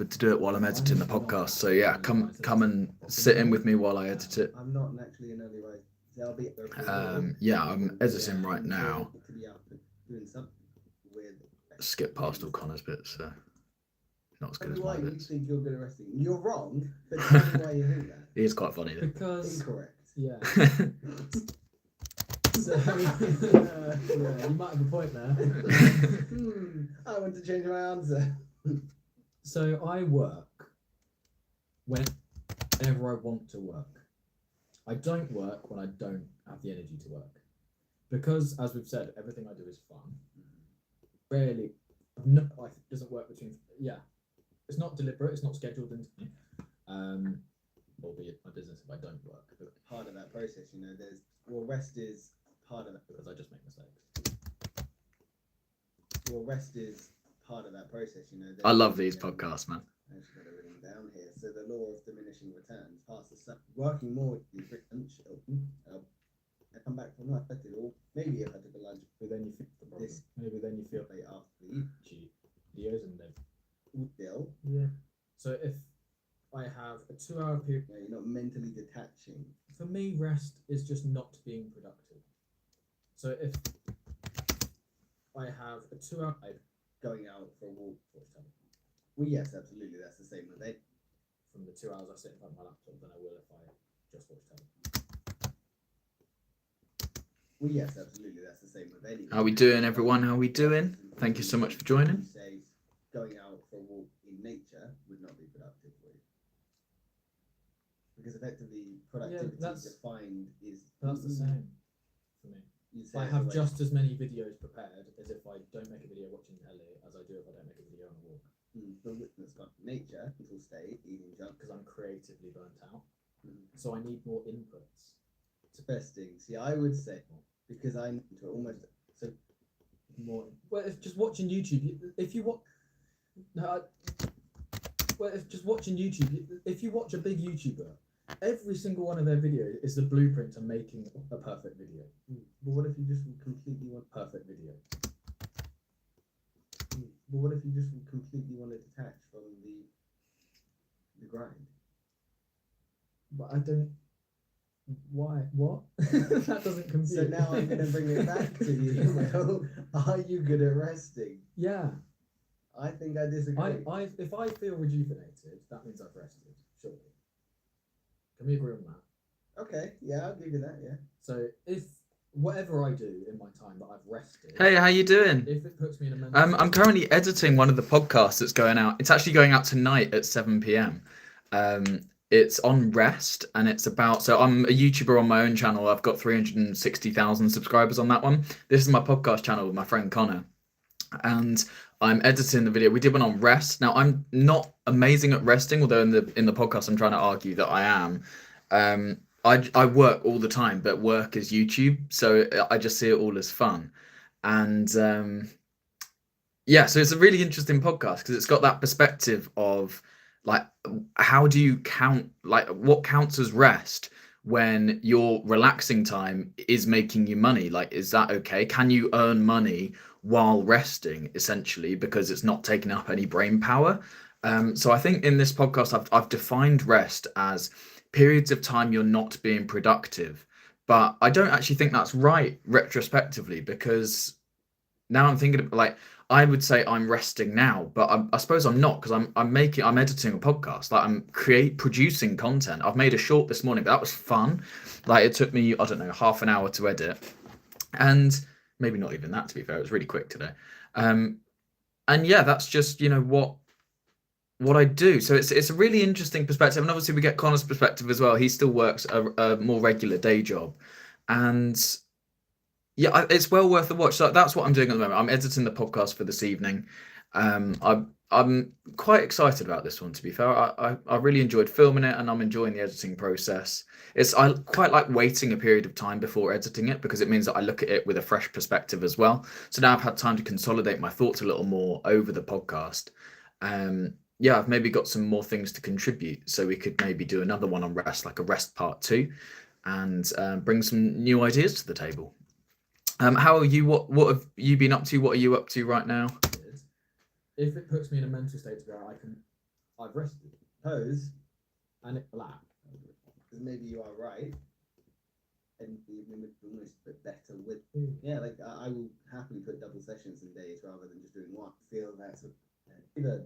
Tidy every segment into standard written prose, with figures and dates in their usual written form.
remembered to do it while I'm editing the podcast. So yeah, come and sit in with me while I edit it. I'm not naturally an early riser. I'll be Yeah, I'm editing right now. to be up doing something with. Skip past all Connor's bits, so not as good as why my you bits. think you're good at resting? You're wrong, but tell me why you think that. He is quite funny though. Because Incorrect. yeah. So yeah, you might have a point there. I want to change my answer. So I work whenever I want to work. I don't work when I don't have the energy to work. Because, as we've said, everything I do is fun. Rarely, it doesn't work between, it's not deliberate, it's not scheduled into me. Albeit my business if I don't work. But part of that process, rest is part of that. Because I just make mistakes. Rest is part of that process, I love these podcasts, man. I just got it written down here. So the law of diminishing returns, past the sun, working more would be lunch, I come back from that, or maybe if I took a lunch, but then you feel the problem. Maybe then you feel late after the cheap videos and then still. Yeah. So if I have a 2-hour period, you're not mentally detaching. For me, rest is just not being productive. So if I have a 2-hour going out for a walk, well, yes, absolutely, that's the same with it. From the 2 hours I sit in front of my laptop than I will if I just watch telly. Well, yes, absolutely, that's the same with any. How we doing, everyone? How we doing? Thank you so much for joining. Say going out for a walk in nature would not be productive for you, because effectively productivity defined is. That's the same for me. I have just as many videos prepared as if I don't make a video watching telly as I do if I don't make a video on a walk. But witness nature, it'll stay eating junk because I'm creatively burnt out. So I need more inputs. It's the best thing. See, I would say because I need to almost more. Well, if just watching YouTube, if you watch a big YouTuber, every single one of their videos is the blueprint to making a perfect video. But what if you just completely want perfect video? But what if you just completely want to detach from the grind? But I don't. Why? What? That doesn't compute. So now I'm going to bring it back to you. Are you good at resting? Yeah. I think I disagree. If I feel rejuvenated, that means I've rested. Surely. Can we agree on that? Okay. Yeah, I'll give you that. Yeah. So if whatever I do in my time that I've rested. Hey, how you doing? If it puts me in a mental I'm currently editing one of the podcasts that's going out. It's actually going out tonight at 7 p.m. It's on rest, and it's about. So I'm a YouTuber on my own channel. I've got 360,000 subscribers on that one. This is my podcast channel with my friend Connor, and I'm editing the video. We did one on rest. Now I'm not amazing at resting, although in the podcast I'm trying to argue that I am. I work all the time, but work is YouTube, so I just see it all as fun. And so it's a really interesting podcast because it's got that perspective of like, how do you count, like what counts as rest when your relaxing time is making you money? Like, is that okay? Can you earn money while resting, essentially, because it's not taking up any brain power? So I think in this podcast, I've defined rest as periods of time you're not being productive, but I don't actually think that's right retrospectively, because now I'm thinking like, I would say I'm resting now, but I suppose I'm not, because I'm editing a podcast. Like I'm producing content. I've made a short this morning, but that was fun. Like it took me, I don't know, half an hour to edit, and maybe not even that, to be fair. It was really quick today. And yeah, that's just, what I do. So it's a really interesting perspective, and obviously we get Connor's perspective as well. He still works a more regular day job, and yeah, it's well worth the watch. So that's what I'm doing at the moment. I'm editing the podcast for this evening. I'm quite excited about this one, to be fair. I really enjoyed filming it, and I'm enjoying the editing process. I quite like waiting a period of time before editing it, because it means that I look at it with a fresh perspective as well. So now I've had time to consolidate my thoughts a little more over the podcast. Yeah, I've maybe got some more things to contribute, so we could maybe do another one on rest, like a rest part 2, and bring some new ideas to the table. How are you? What have you been up to? What are you up to right now? If it puts me in a mental state to where I can I've rested. Pose, And it black. because maybe you are right, and the would almost put better with. Mm. Yeah, like I will happily put double sessions in days rather than just doing one. Feel that's either.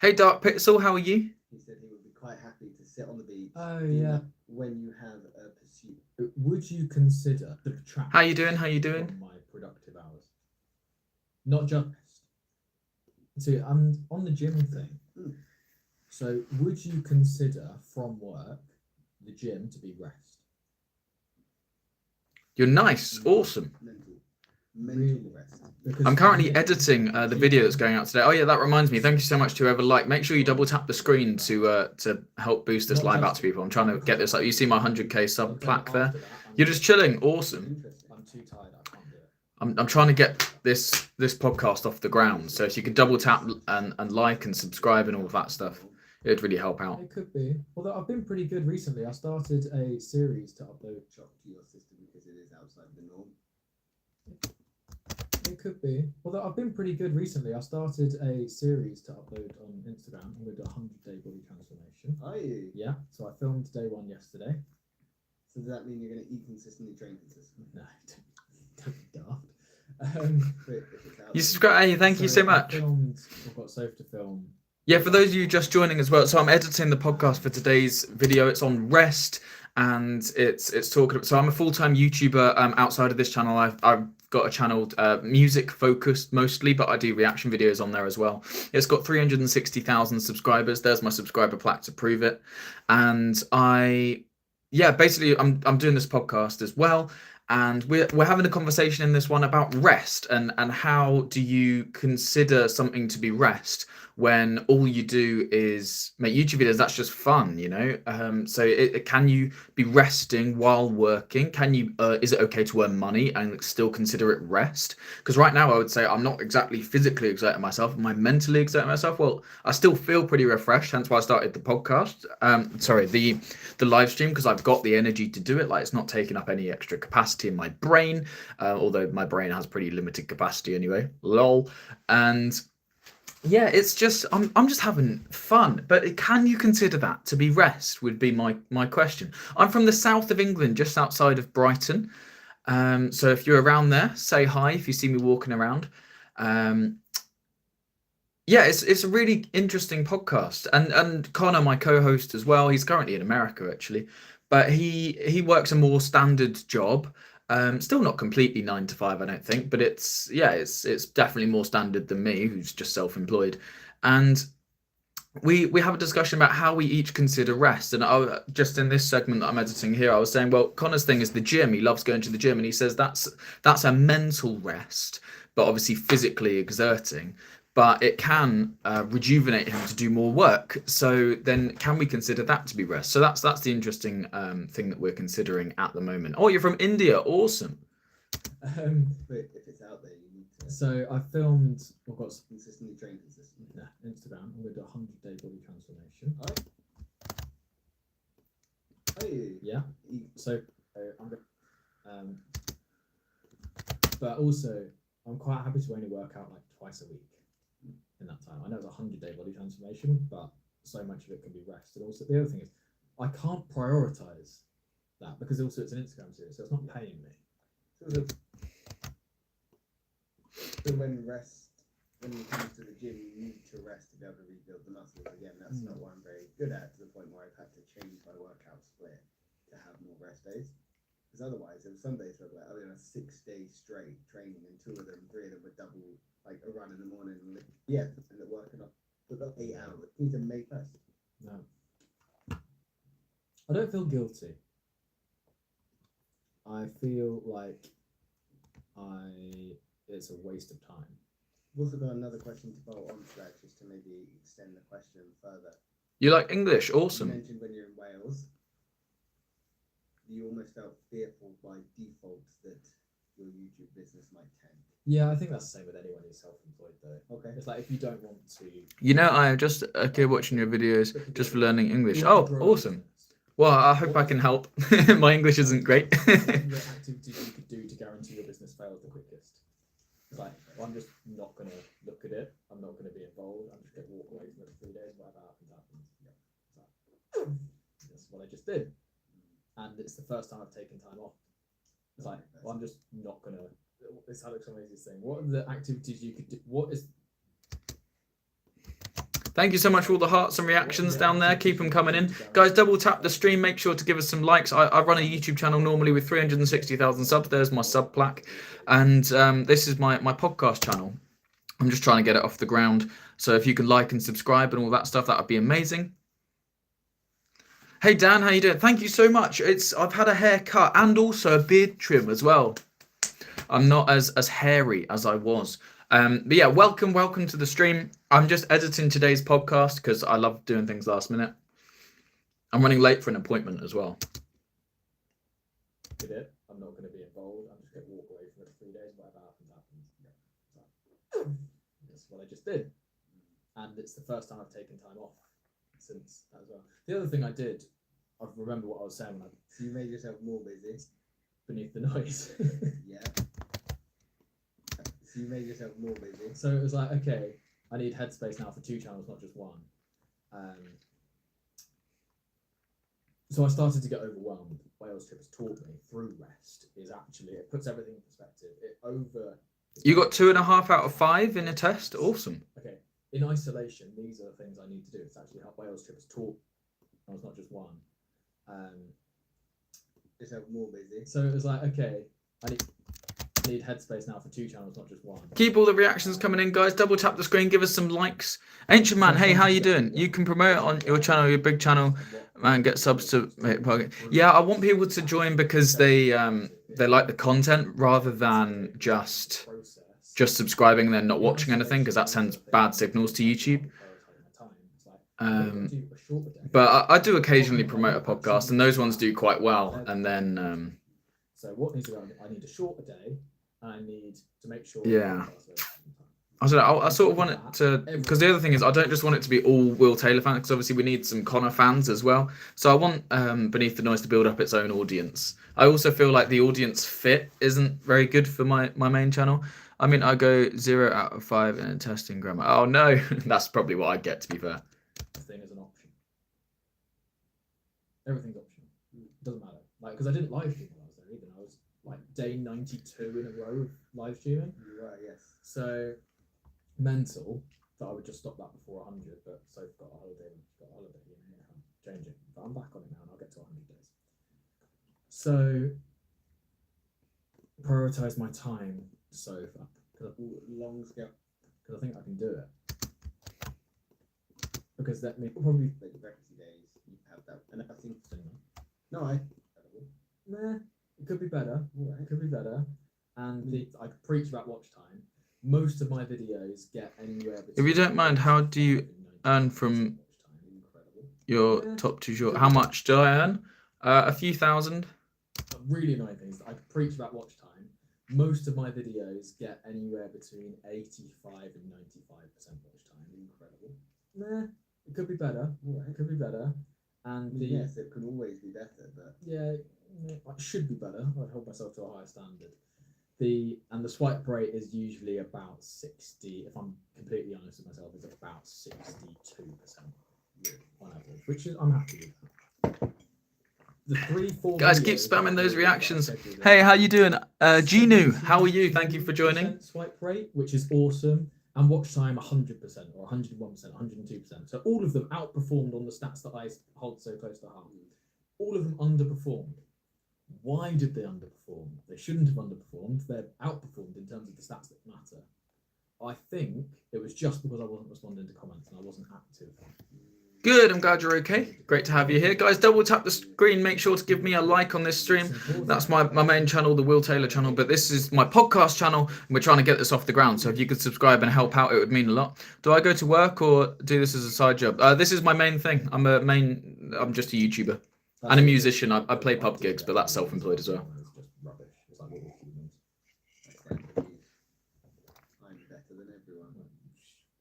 Hey, Dark Pixel, how are you? He said he would be quite happy to sit on the beach. Oh, yeah. When you have a pursuit. Would you consider the trap? How you doing? How you doing? From my productive hours. Not just. See, I'm on the gym thing. Mm. So, would you consider from work the gym to be rest? You're nice. Awesome. Mental rest. Because I'm currently editing the video that's going out today. Oh yeah, that reminds me. Thank you so much to whoever liked. Make sure you double tap the screen to help boost this live out to people. I'm trying to get this up. You see my 100k sub plaque there? You're just chilling. Awesome. I'm too tired. I can't do it. I'm trying to get this podcast off the ground. So if you could double tap and like and subscribe and all of that stuff, it'd really help out. It could be. Although I've been pretty good recently. I started a series to upload. Shock to your system because it is outside the norm. It could be. Although I've been pretty good recently. I started a series to upload on Instagram. I'm going to do a 100-day body transformation. Are you? Yeah. So I filmed day one yesterday. So does that mean you're going to eat consistently, train consistently? No, don't be daft. But if it's out You subscribe. Hey, thank you so much. I've got Soph to film. Yeah, for those of you just joining as well, so I'm editing the podcast for today's video. It's on rest, and it's talking. So I'm a full-time YouTuber. Outside of this channel, I've got a channel music focused mostly, but I do reaction videos on there as well. It's got 360,000 subscribers. There's my subscriber plaque to prove it. And basically I'm doing this podcast as well. And we're having a conversation in this one about rest and how do you consider something to be rest when all you do is make YouTube videos. That's just fun, you know. So can you be resting while working? Can you is it okay to earn money and still consider it rest? Because right now I would say I'm not exactly physically exerting myself. Am I mentally exerting myself? Well, I still feel pretty refreshed, hence why I started the podcast. The live stream, because I've got the energy to do it. Like, it's not taking up any extra capacity in my brain, although my brain has pretty limited capacity anyway. Lol. And yeah, it's just I'm just having fun. But can you consider that to be rest? Would be my question. I'm from the south of England, just outside of Brighton. So if you're around there, say hi if you see me walking around. Yeah, it's a really interesting podcast, and Connor, my co-host as well. He's currently in America actually, but he works a more standard job. Still not completely 9 to 5, I don't think, but it's definitely more standard than me, who's just self-employed. And we have a discussion about how we each consider rest. And just in this segment that I'm editing here, I was saying, well, Connor's thing is the gym. He loves going to the gym, and he says that's a mental rest, but obviously physically exerting. But it can rejuvenate him to do more work. So then can we consider that to be rest? So that's the interesting thing that we're considering at the moment. Oh, you're from India. Awesome. But if it's out there, you need to. So I filmed. I've got Consistently train consistently. Instagram. I'm going to do a 100-day body transformation. Are you? Yeah. So I'm going. But also, I'm quite happy to only work out like twice a week. In that time, I know it's a 100-day body transformation, but so much of it can be rest. And also, the other thing is, I can't prioritize that because also it's an Instagram series, so it's not paying me. So when you come to the gym, you need to rest to be able to rebuild the muscles. Again, that's not what I'm very good at, to the point where I've had to change my workout split to have more rest days. Because otherwise, there were some days where I was on a 6 day straight training, and 3 of them were double, like a run in the morning, and working up for about 8 hours. You need to make rest. No, I don't feel guilty. I feel like it's a waste of time. We've also got another question to follow on to that, just to maybe extend the question further. You like English? Awesome. You mentioned when you're in Wales, you almost felt fearful by default that your YouTube business might tank. Yeah, I think that's the same with anyone who's self-employed, though. Okay. It's like if you don't want to. You know, I am just okay watching your videos just for learning English. Oh, awesome. Well, I hope I can help. My English isn't great. What activities you could do to guarantee your business fails the quickest? It's like, well, I'm just not going to look at it. I'm not going to be involved. I'm just going to walk away from it for 3 days. But is what I just did. And it's the first time I've taken time off. It's like, well, I'm just not gonna. It's Alex Amazing saying, what are the activities you could do? What is? Thank you so much for all the hearts and reactions down there. Keep them coming in. Guys, double tap the stream. Make sure to give us some likes. I run a YouTube channel normally with 360,000 subs. There's my sub plaque. And this is my podcast channel. I'm just trying to get it off the ground. So if you can like and subscribe and all that stuff, that would be amazing. Hey Dan, how you doing? Thank you so much. I've had a haircut and also a beard trim as well. I'm not as hairy as I was. But yeah, welcome to the stream. I'm just editing today's podcast because I love doing things last minute. I'm running late for an appointment as well. Did it? I'm not going to be involved. I'm just going to walk away from it for 3 days. Whatever happens. That's what I just did. And it's the first time I've taken time off since as well. The other thing I did, I remember what I was saying when So you made yourself more busy. beneath the noise. Yeah. So you made yourself more busy. So it was like, okay, I need headspace now for 2 channels, not just one. So I started to get overwhelmed. Wales Trip has taught me through rest is actually, it puts everything in perspective. You got 2.5 out of 5 in a test? Awesome. Okay. In isolation, these are the things I need to do. It's actually how Wales Trip has taught me. It's not just one. Yourself more busy. So it was like, okay, I need headspace now for 2 channels, not just one. Keep all the reactions coming in, guys. Double tap the screen, give us some likes. Ancient Man, hey, how you doing? You can promote it on your channel, your big channel, and get subs to yeah, I want people to join because they like the content rather than just subscribing and then not watching anything, because that sends bad signals to YouTube. But I do occasionally promote a podcast, and those ones do quite well. And then so what needs to go on? I need a shorter day, and I need to make sure. Yeah. I don't know. I sort of want it to, because the other thing is I don't just want it to be all Will Taylor fans, because obviously we need some Connor fans as well. So I want Beneath the Noise to build up its own audience. I also feel like the audience fit isn't very good for my main channel. I mean, I go 0 out of 5 in testing grammar. Oh no, that's probably what I get, to be fair. Thing is an option. Everything's optional. It doesn't matter. Like, because I didn't live stream when I was there either. I was like day 92 in a row of live streaming. Right, yes. So mental that I would just stop that before 100, but so got a holiday, changing. But I'm back on it now, and I'll get to 100 days. So prioritize my time so far Long scale. because I think I can do it. Because that means probably Like the pregnancy days, you have that. and I think No, nah, it could be better. Alright. It could be better. And I preach about watch time. Most of my videos get anywhere between. If you don't mind, how do you earn from your top 2 short? How much do I earn? A few thousand. Really annoying things. I preach about watch time. Most of my videos get anywhere between 85 and 95% watch time. Incredible. Nah, it could be better. Alright. It could be better. And Yes, it could always be better, but yeah, it should be better. I'd hold myself to a higher standard. The swipe rate is usually about 60. If I'm completely honest with myself, is about 62% on average, which is I'm happy with that. The 3-4 Guys, keep spamming those reactions. Hey, how you doing? Ginu, how are you? Thank you for joining. Swipe rate, which is awesome, and watch time 100% or 101%, 102%. So all of them outperformed on the stats that I hold so close to heart. All of them underperformed. Why did they underperform? They shouldn't have underperformed. They're outperformed in terms of the stats that matter. I think it was just because I wasn't responding to comments and I wasn't active. Good, I'm glad you're okay. Great to have you here. Guys, double tap the screen. Make sure to give me a like on this stream. That's my main channel, the Will Taylor channel, but this is my podcast channel, and we're trying to get this off the ground. So if you could subscribe and help out, it would mean a lot. Do I go to work or do this as a side job? This is my main thing. I'm just a YouTuber and a musician. I play pub gigs, but that's self-employed as well. It's just rubbish. It's like what we're humans. I'm better than everyone.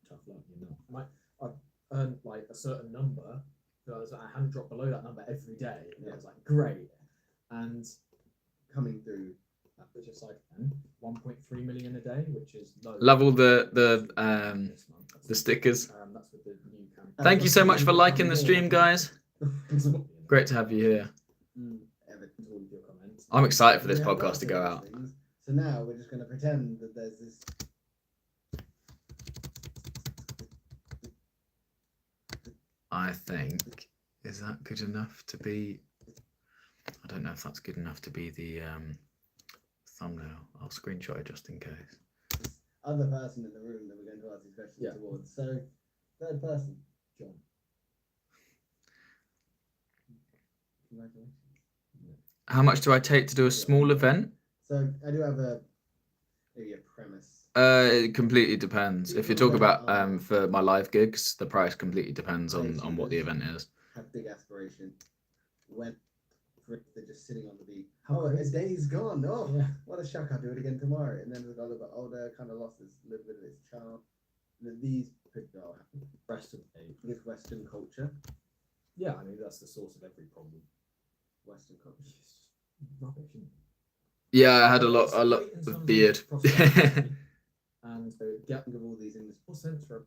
Tough luck, you know. I've earned like a certain number, so I hadn't dropped below that number every day. And it was like great, and Coming through. which is like 1.3 million a day, which is low. Love all the stickers. That's with the new camera. Thank you so much for liking the stream, guys. Great to have you here. Everton, all of your comments. I'm excited for We this have podcast lots to of go these out. things. So now we're just going to pretend that there's this. I think, is that good enough to be? I don't know if that's good enough to be the thumbnail. I'll screenshot it just in case. Other person in the room that we're going to ask these questions towards. So, third person, John. Congratulations. How much do I take to do a small event? So, I do have maybe a premise. It completely depends. If you talk about for my live gigs, the price completely depends on what the event is. Have big aspiration. When they're just sitting on the beach. How a crazy. day's gone. Oh, Yeah. what a shock! I'll do it again tomorrow. And then as I got a little bit older, kind of lost this little bit of its charm. And then these could go Rest of the day. with Western culture. Yeah, I mean that's the source of every problem. Western culture. It's just rubbish, isn't it? Yeah, I had a lot It's great in of terms beard. prosperity, and So think of all these in this. more sense for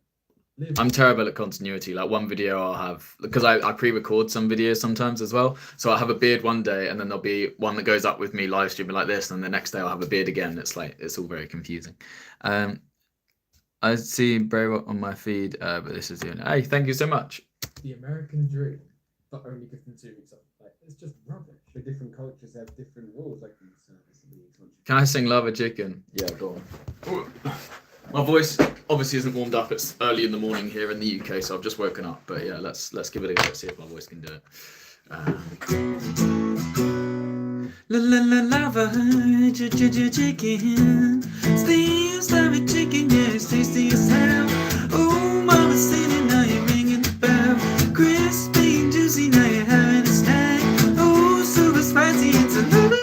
living. I'm terrible at continuity. Like one video I'll have, because I pre-record some videos sometimes as well. So I'll have a beard one day and then there'll be one that goes up with me live streaming like this. And the next day I'll have a beard again. It's like, it's all very confusing. I see Bray on my feed, but this is the only, hey, thank you so much. The American dream, but only given 2 weeks off. Like, it's just rubbish. But different cultures have different rules, like in service leagues. Can I sing Love a Chicken? Yeah, go on. My voice obviously isn't warmed up. It's early in the morning here in the UK, so I've just woken up. But yeah, let's give it a go. See if my voice can do it. Love a chicken. Steve's love a chicken. Yeah, it's tasty as hell. Oh, mama singing, now you're ringing the bell. Crispy and juicy, now you're having a snack. Oh, super spicy, it's a liberty.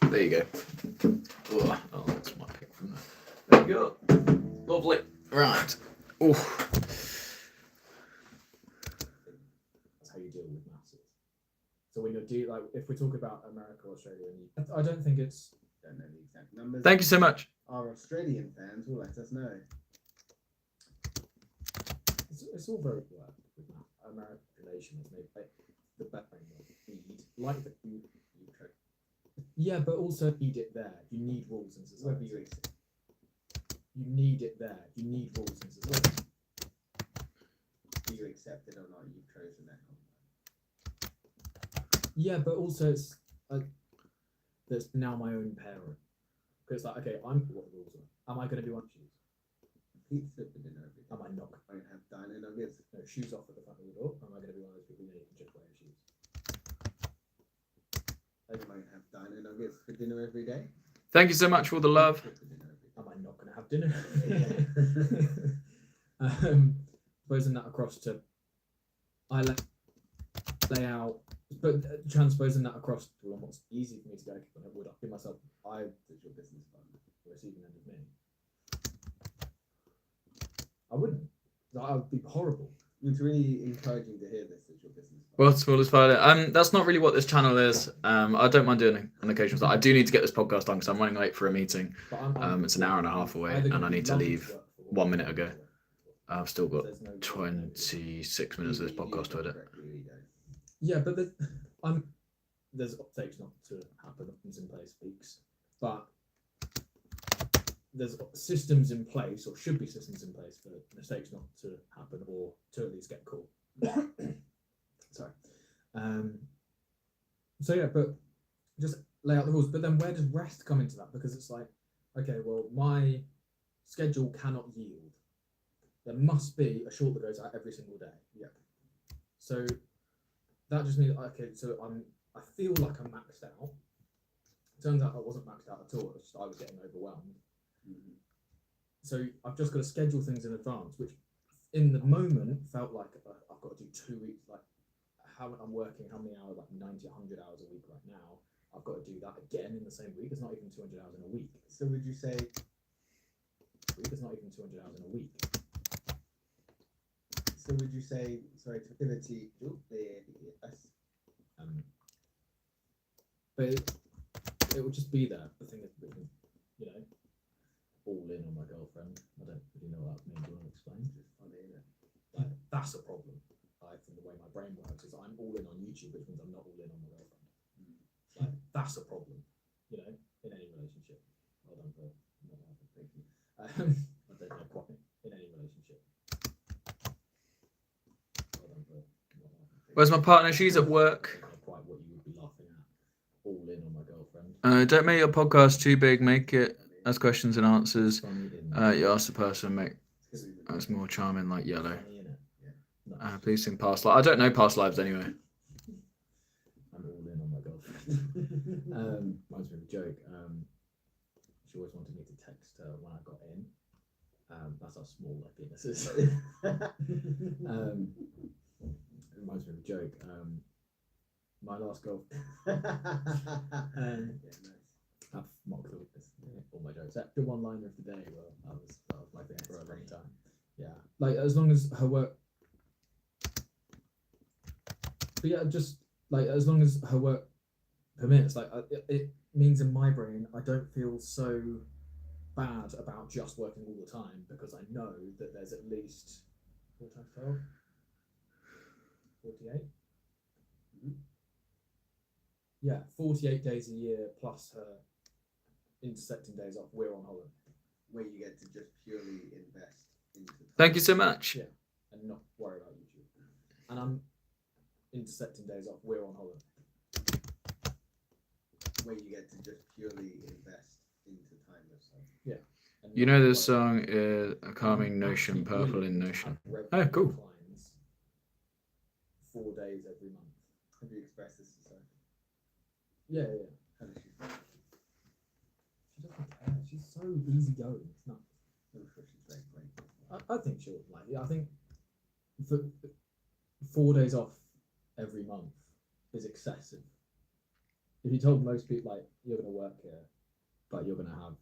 There you go. Oh, that's my pick from there. There you go. Lovely. Right. Oh. That's how you deal with masses. So when you're like, if we talk about America, Australia, I don't think it's. Don't know the exact numbers. Thank you so much. Our Australian fans will let us know. It's all very work with American relation has made the bettering of need, like the you. Yeah, but also need it there. You need rules in society. You need it there. You need rules in society. Do you accept it or not? You've chosen that. Yeah, but also it's that's now my own parent. Because like, okay, I'm what the rules are. Am I going to be one shoes? Pizza for dinner every day. Am I not? I don't have dino nuggets. No, shoes off at the front of the door. Am I going to be one of those people who can just wear shoes? I might have dino nuggets for dinner every day. Thank you so much for all the love. Am I not going to have dinner? Transposing that across to lay out, but transposing that across to what's easy for me to go. When I would give myself, I did your business partner, the receiving end of me. I wouldn't. That would be horrible. It's really encouraging to hear this as your business partner. Well, small as fire. That's not really what this channel is. I don't mind doing an occasional stuff. I do need to get this podcast done because I'm running late for a meeting. But It's an hour and a half away, and I need to leave 1 minute ago. I've still got 26 minutes of this podcast to edit. Yeah, but there's mistakes not to happen. Things in place weeks, but there's systems in place, or should be systems in place for mistakes not to happen, or to at least get caught. Sorry. So yeah, but just lay out the rules. But then where does rest come into that? Because it's like, okay, well, my schedule cannot yield. There must be a short that goes out every single day. Yeah. So that just means, okay, so I feel like I'm maxed out. Turns out I wasn't maxed out at all. It's just I was getting overwhelmed. Mm-hmm. So I've just got to schedule things in advance, which in the moment felt like I've got to do 2 weeks, like how I'm working, how many hours, like 90, 100 hours a week right now. I've got to do that again in the same week. It's not even 200 hours in a week. So would you say? It's not even 200 hours in a week. So would you say, sorry, to activity? But it would just be there. The thing is, you know, all in on my girlfriend. I don't really know what that means. Do you want to explain? It's funny, isn't it? Like, that's a problem. From the way my brain works, is I'm all in on YouTube, which means I'm not all in on my girlfriend. Like, that's a problem, you know, in any relationship. Well done for not laughing. Thank you. I don't know quite in any relationship. Well done for not laughing. Where's my partner? She's at work. I don't know quite what you would be laughing at. All in on my girlfriend. Don't make your podcast too big. Make it as questions and answers. Funny in You ask the person, make us more charming, like yellow. funny in it. Nice. Please sing past lives. I don't know past lives anyway. I'm all in on my girlfriend. Reminds me of a joke. She always wanted me to text her when I got in. That's how small my penis is. It reminds me of a joke. My last girlfriend. I've mocked all my jokes. The one-liner of the day. Well, that was my thing for a long time. Yeah, like as long as her work. But yeah, just like as long as her work permits, like it means in my brain I don't feel so bad about just working all the time because I know that there's at least 4 times 12, 48. Yeah, 48 days a year plus her intersecting days off. We're on holiday. Where you get to just purely invest into. Thank you so much. Yeah, and not worry about YouTube. And I'm intersecting days off. We're on holiday. Where you get to just purely invest into time yourself. Yeah. And You not know worry this song is a calming about notion, actually purple really in notion. have revenue Oh, cool. declines 4 days every month. Have you expressed this to Sophie? Yeah, yeah. How does she feel? She doesn't care. She's so easygoing. It's nuts. I'm sure she's very grateful. I think she'll like it. I think for 4 days off every month is excessive. If you told most people like you're going to work here, but you're going to have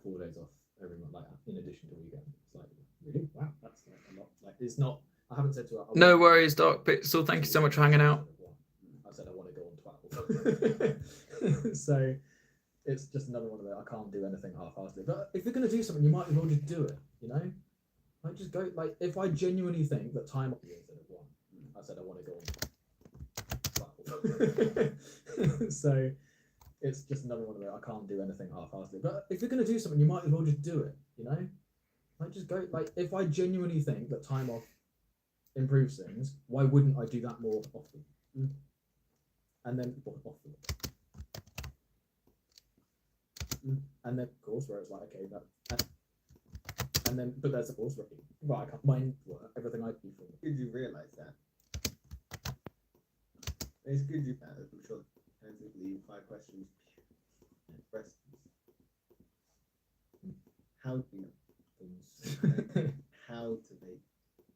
4 days off every month, like in addition to weekend, it's like really wow, that's like a lot. Like it's not. I haven't said to her. No worries, Doc Pixel. Thank you so much for hanging out. I said I want to go on 12. So it's just another one of those. I can't do anything half-heartedly. But if you're going to do something, you might as well just do it. You know, like just go. Like if I genuinely think that time off instead of 1, I said I want to go on 12. So it's just another one of those. I can't do anything half-heartedly. But if you're going to do something, you might as well just do it. You know, like just go. Like if I genuinely think that time off improves things, why wouldn't I do that more often? And then often. And then of course where it's like okay that and then but there's of course where right I can't mind work everything I do for Did you realise that? It's good you I'm sure leave 5 questions. How do you know things. how to make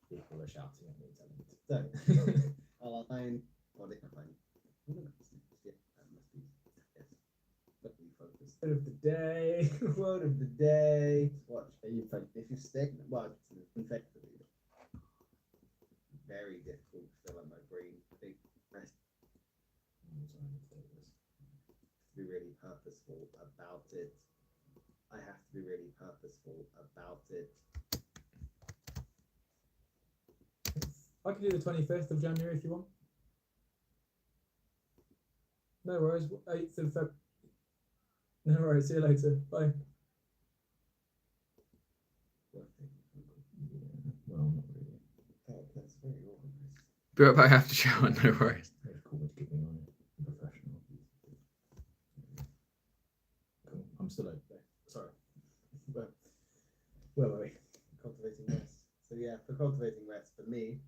People are shouting at me telling me so I'll find what they can find. Yeah, that must be yes. But we focus. Word of the day. Word of the day. Watch. If you stick well effectively very difficult to fill out my brain. I think rest to be really purposeful about it. I have to be really purposeful about it. I can do the 25th of January if you want. No worries. 8th of Feb. No worries. See you later. Bye. Well, not really. Oh, that's very organized. Be right back after shower. No worries. It's cool to keep me on professional. Cool. I'm still okay. Sorry. But Where were we? cultivating rest. So yeah, for cultivating rest, for me,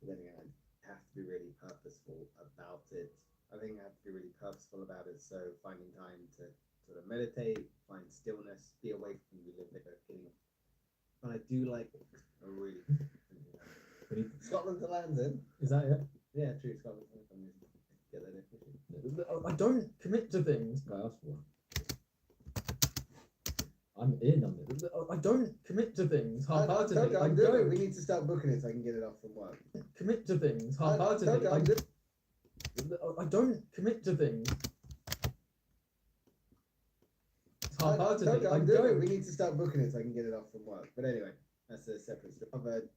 then again, I have to be really purposeful about it. I think I have to be really purposeful about it. So finding time to sort of meditate, find stillness, be away from the getting. But I do like a really Scotland to land in. Is that it? Yeah, true. Scotland. Get that in. I don't commit to things. I asked for. I'm in on it. I don't commit to things half-heartedly. I I'm doing it. don't We need to start booking it so I can get it off from work. commit to things half-heartedly. I don't commit to things half-heartedly. I'm doing it. We need to start booking it so I can get it off from work. But anyway, that's a separate story. Other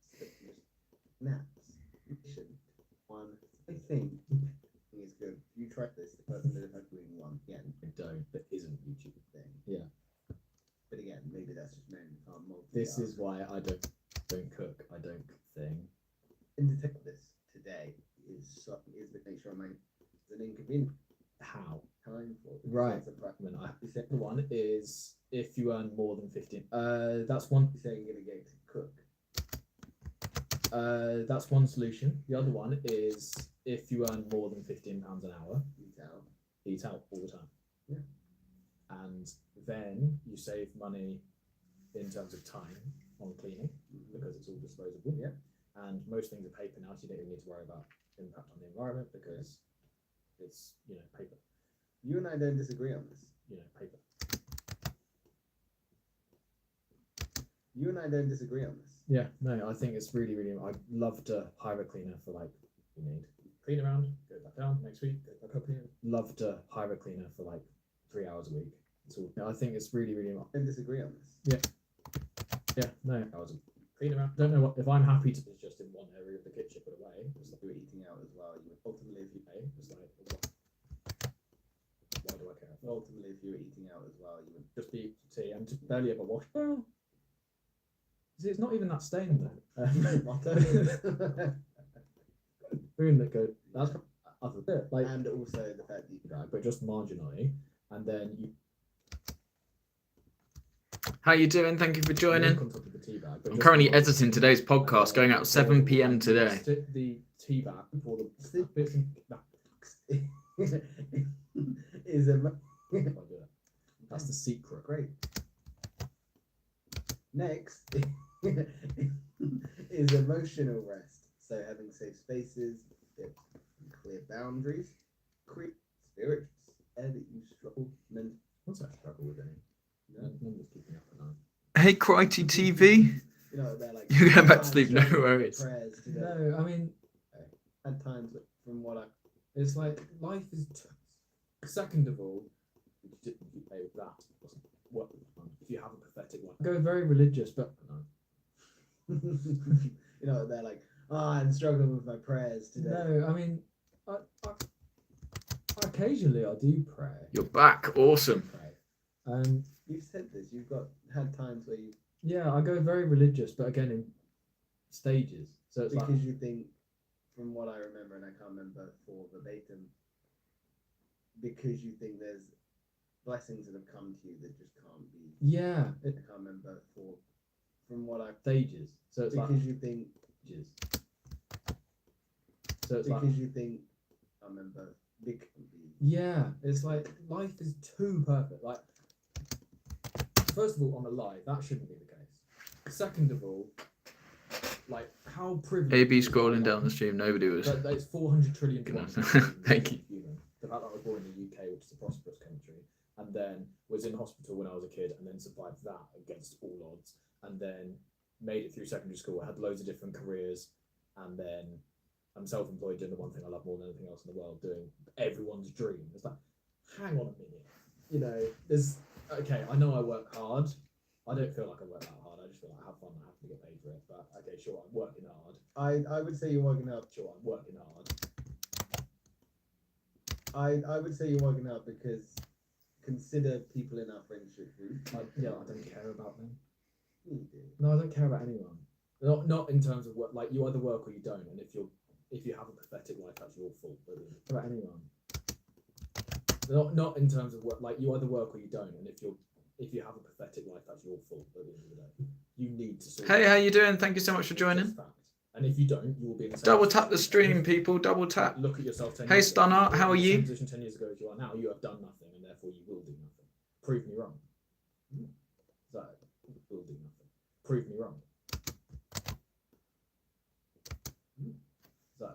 naps. One, I think is good. You tried this. The person that had doing one again. I don't. That isn't YouTube Thing. Yeah. But again, maybe that's just men who can't multitask. This is why I don't cook. I don't thing. And to take this today is the nature of my an inconvenience. How? Time for Right. That's a fact. When I the one is if you earn more than 15. That's one. You say you're gonna get to cook. That's one solution. The other one is if you earn more than £15 an hour, eat out all the time. Yeah. And then you save money in terms of time on cleaning because it's all disposable. Yeah. And most things are paper now, so you don't even need to worry about impact on the environment because it's paper. You and I don't disagree on this. Paper. You and I don't disagree on this. Yeah, no, I think it's really, really. I'd love to hire a cleaner for you need clean around, go back down next week, go back up here. Love to hire a cleaner for 3 hours a week. It's all. I think it's really, really. I don't disagree on this. Yeah, no, hours a clean around. Don't know what if I'm happy to. It's just in one area of the kitchen, put away. It's You were eating out as well. You ultimately, if you pay. It's why do I care? ultimately, if you were eating out as well, you would. Just eat tea and just barely ever wash. Well, see, it's not even that stained though. Spoon that goes. That's other bit And also the fact that you but just marginally, and then you. How you doing? Thank you for joining. On top of the tea bag, I'm currently editing today's podcast, going out at 7 p.m. today. Stick the tea bag for the bits and is a that's the secret. great. Next is emotional rest. So having safe spaces, clear boundaries, create spirits, and you struggle mentally. What's that struggle with any? None was keeping up at night. Hey, Crikey TV. They're like You're going back to sleep, no worries. No, I mean, at times from what I. it's life is. Second of all, you pay with that. What if you have a pathetic one? Go very religious, but no. They're like, I'm struggling with my prayers today. No, I mean, I occasionally I do pray. You're back. Awesome. You've said this. You've had times where you. Yeah, I go very religious, but again in stages. So it's because you think, from what I remember, and I can't remember for verbatim, because you think there's blessings that have come to you that just can't be. Yeah, I can't remember from what I. Stages. So it's because you think. Stages. So it's because you think. I remember. Yeah, it's life is too perfect. First of all, on a lie, that shouldn't be the case. Second of all, how privileged. AB scrolling down the stream. Nobody was. But it's 400 trillion. Thank you. The fact that I was born in the UK, which is a prosperous country, and then was in hospital when I was a kid, and then survived that against all odds, and then made it through secondary school. I had loads of different careers, and then I'm self-employed doing the one thing I love more than anything else in the world, doing everyone's dream. It's hang on a minute. There's okay. I know I work hard. I don't feel like I work that hard. I just feel like I have fun. I have to get paid for it. But okay, sure, I'm working hard. I would say you're working hard. Sure, I'm working hard. I would say you're working hard because consider people in our friendship group. I don't care about them. You do. No, I don't care about anyone. Not in terms of work. You either work or you don't. And if you have a pathetic life, that's your fault. But about anyone. Not in terms of work. You either work or you don't. And if you have a pathetic life, that's your fault. At the end of the day, you need to sort. Hey, how you doing? Thank you so much for joining. And if you don't, you will be in the same Double tap the stream, people. Double tap. Look at yourself 10 Hey, years ago. Stunner, how are you? Position 10 years ago as you are now, you have done nothing, and therefore you will do nothing. Prove me wrong. So, you will do nothing. Prove me wrong. So,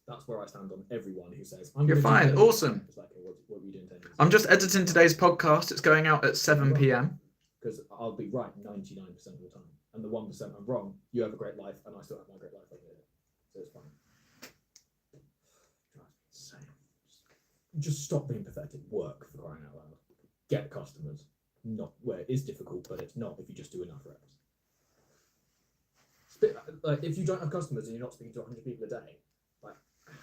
that's where I stand on everyone who says, You're fine. Awesome. It's what were you doing 10 years ago? I'm just editing today's podcast. It's going out at 7 p.m. because I'll be right 99% of the time, and the 1% I'm wrong. You have a great life, and I still have my great life over here, so it's fine. Drives me insane. Just stop being pathetic. Work, for crying out loud. Get customers. Not where it is difficult, but it's not if you just do enough reps. Like if you don't have customers and you're not speaking to 100 people a day, like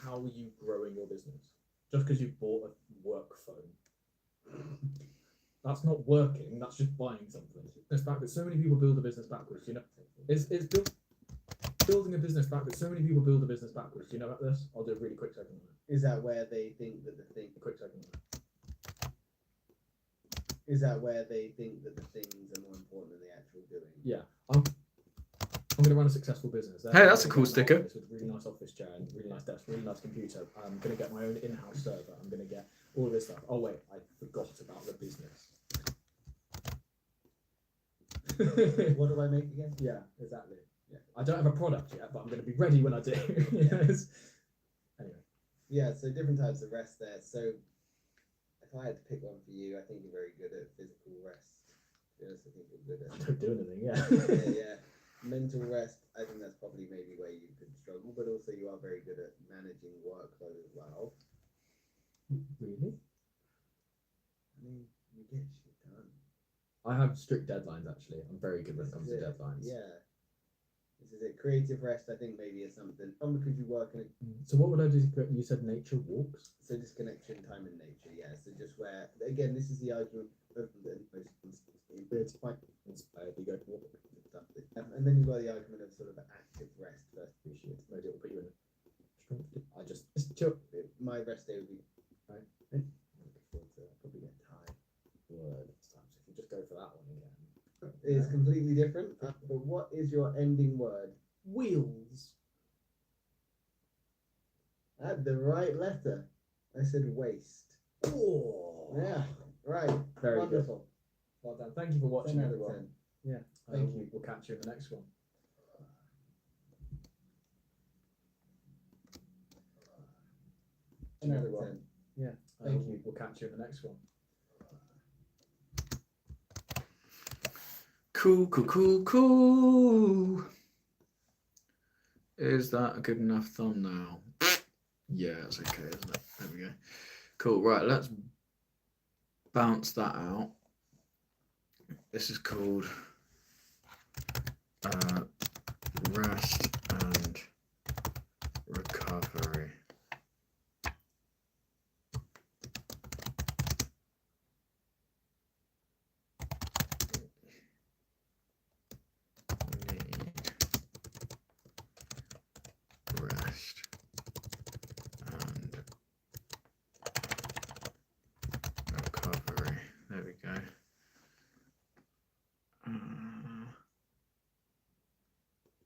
how are you growing your business? Just because you bought a work phone, that's not working. That's just buying something. It's backwards. So many people build a business backwards. You know, it's building a business backwards. So many people build a business backwards. Do you know about this? I'll do a really quick second on it. Is that where they think that the thing? A quick second on it. Is that where they think that the things are more important than the actual doing? Yeah, I'm going to run a successful business. Hey, that's a cool sticker. With a really nice office chair and really nice desk, really nice computer. I'm going to get my own in-house server. I'm going to get all of this stuff. Oh wait, I forgot about the business. What do I make again? Yeah, exactly. Yeah, I don't have a product yet, but I'm going to be ready when I do. Yes. Anyway. Yeah, so different types of rest there. So if I had to pick one for you, I think you're very good at physical rest. Yes, I think you're good at. I don't do anything. Yeah. Yeah. Mental rest, I think that's probably maybe where you could struggle, but also you are very good at managing workload as well. Really? I mean, you get shit done. I have strict deadlines. Actually, I'm very good when it comes to deadlines. Yeah. This is it. Creative rest, I think maybe is something. Because you work in. So what would I do? You said nature walks. So disconnection time in nature, yeah. So just where again, this is the argument of the it's quite inspired. You go walk stuff, and then you've got the argument of sort of active rest versus appreciate. Maybe it'll put you in. I just chill. My rest day would be right. I'm looking forward to probably get tired. Word times if you just go for that one again. It's completely different. But what is your ending word? Wheels. I had the right letter. I said waste. Oh. Yeah. Right. Very Wonderful. Good. Well done. Thank you for watching, everyone. Yeah. Thank you. We'll catch you in the next one. Everyone. Yeah. Thank you. We'll catch you in the next one. Cool. Is that a good enough thumbnail? Yeah, it's okay, isn't it? There we go. Cool. Right, let's bounce that out. This is called rest and recovery. Rest and recovery. There we go.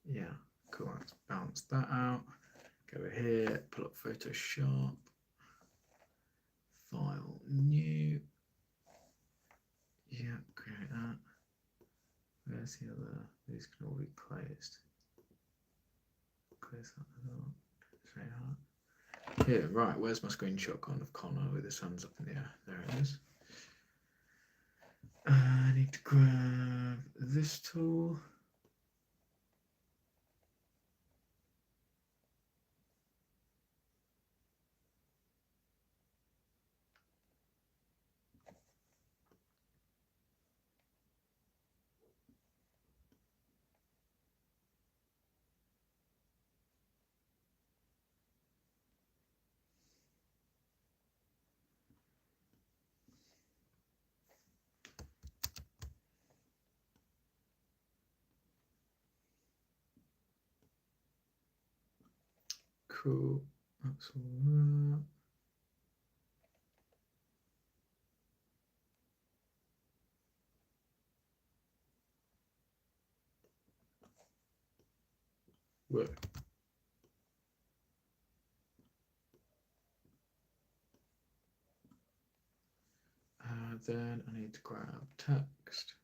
Yeah, cool. Let's bounce that out. Go here, pull up Photoshop, file new. Yeah, create that. Where's the other? These can all be closed. Close that as well. Say that. Here, right. Where's my screenshot gone of Connor with his hands up in the air? There it is. I need to grab this tool. Cool. That's all that. Work. Then I need to grab text.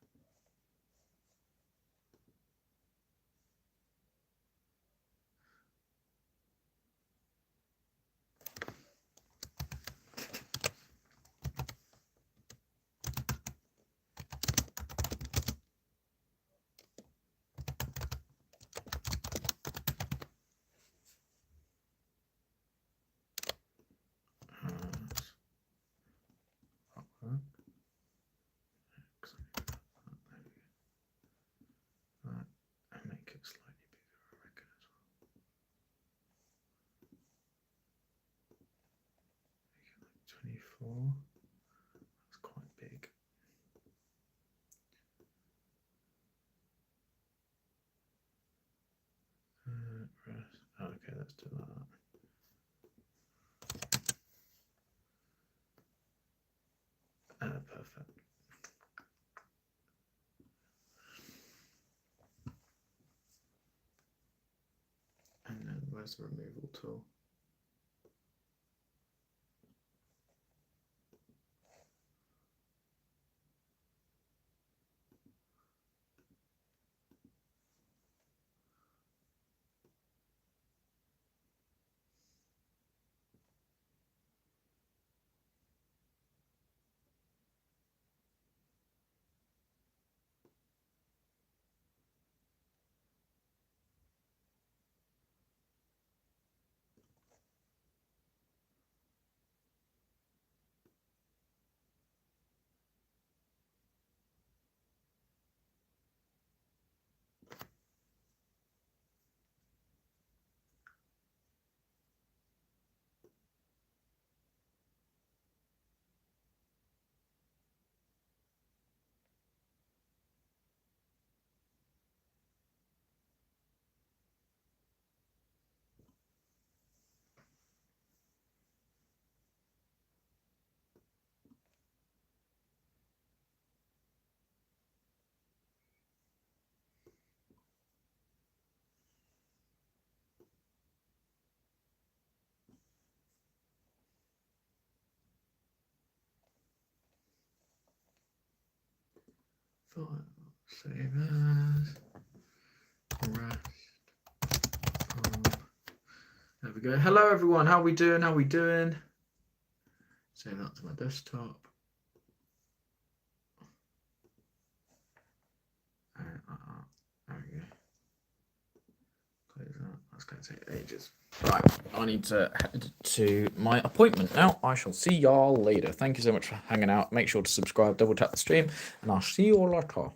Right, and make it slightly bigger, I reckon, as well. Make it like 24. That's quite big. Okay, let's do that. Perfect. And then where's the removal tool? File, save as, rest. There we go. Hello everyone, how we doing? How we doing? Save that to my desktop. There we go. Close that. That's going to take ages. Right, I need to head to my appointment now. I shall see y'all later. Thank you so much for hanging out. Make sure to subscribe, double tap the stream, and I'll see you all later.